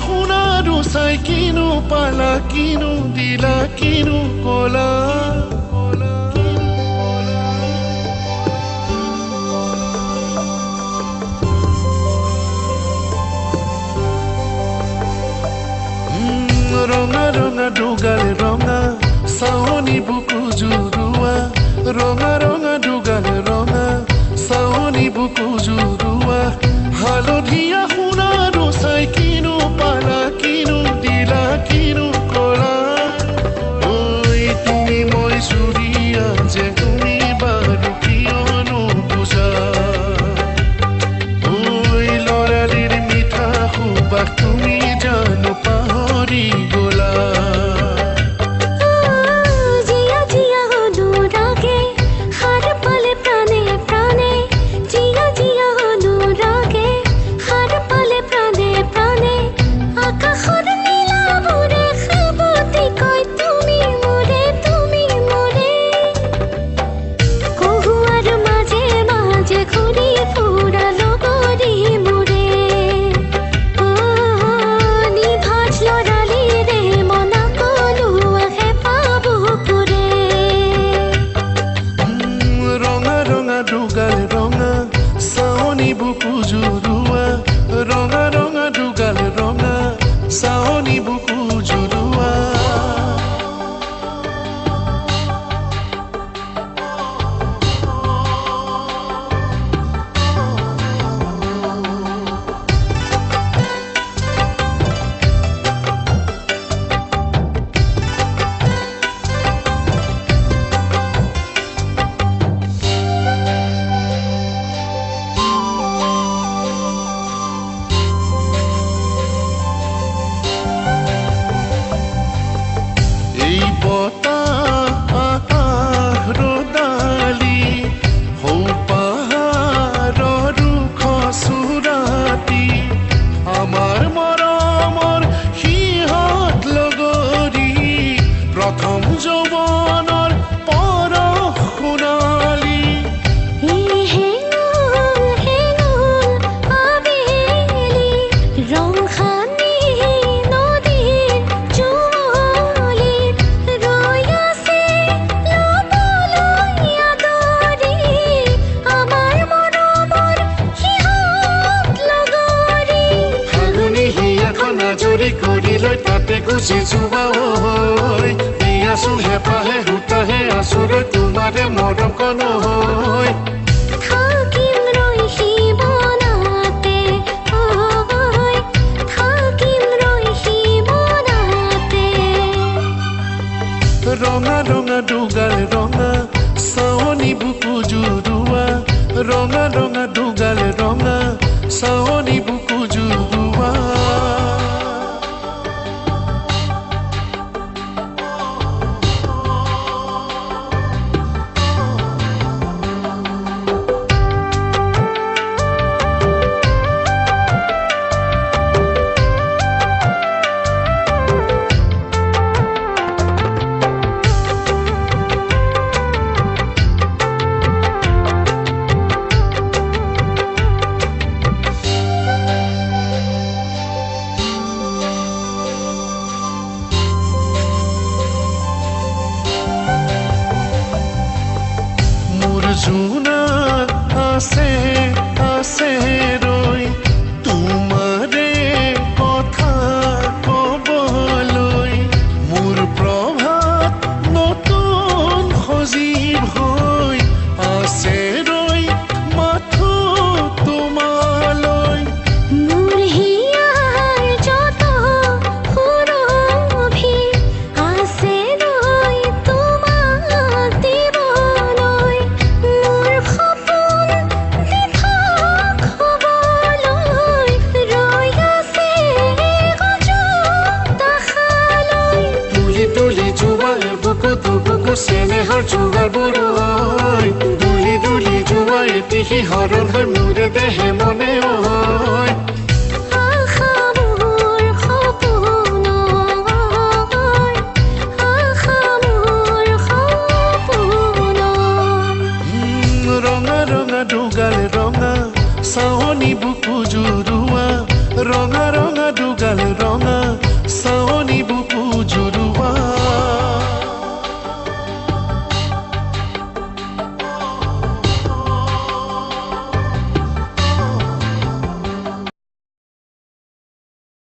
শুনাৰো চাই কিনো পালা কিনো দিলা কিনো কলা ৰঙা ৰঙা দুগাল ৰঙা চাৱনী বুকু জুৰুৱা ৰঙা ৰঙা দুগাল ৰঙা চাৱনী বুকু জুৰুৱা হালধীয়া সোণাৰো চাই কিনো পালা কিনো দিলা কিনো কলা ঐ তুমি মই চুৰিয়া যে তুমি বাৰু কিয়নো বুজা ঐ ল'ৰালিৰ মিঠা সুবাস তুমি জানো পাহৰি গলা বুকু জুৰুৱা ৰঙা ৰঙা দুগাল ৰঙা চাৱনী বুকু জুৰুৱা তাতে গুচি যোৱা ঐ দিয়াচোন হেঁপাহে সূতাহে আচুৰে তোমাৰে মৰম কণ হৈ থাকিম ৰৈ শিৱনাতে থাকিম ৰৈ শিৱনাতে ৰঙা ৰঙা দুগাল ৰঙা চাৱনী বুকু জুৰুৱা ৰঙা ৰঙা দুগাল ৰঙা চাৱনী বুকু জুৰুৱা জোনাক আছে আছে ৰৈ তোমাৰে কথা ক'বলৈ মোৰ প্ৰভাত নতুন সজীৱ হৈ আছে ৰৈ মাথো তোমালৈ মোৰ হিয়াৰ যত সুৰভি আছে ৰৈ তোমাক দিবলৈ মোৰ সপোন দি থাক হ'বলৈ ৰৈ আছে গজত আশালৈ তুলি তুলি যোৱাৰ বুকুতো বুকু চেনেহৰ যোগাৰ বুৰৈ দুলি দুলি যোৱাৰ এটি শিহৰণ হৈ মোৰে দেহে মনে ঐ আশা মোৰ সপোনৰ আশা মোৰ সপোনৰ ৰঙা ৰঙা দুগাল ৰঙা চাৱনী বুকু জুৰুৱা ৰঙা ৰঙা দুগাল ৰঙা ৰঙা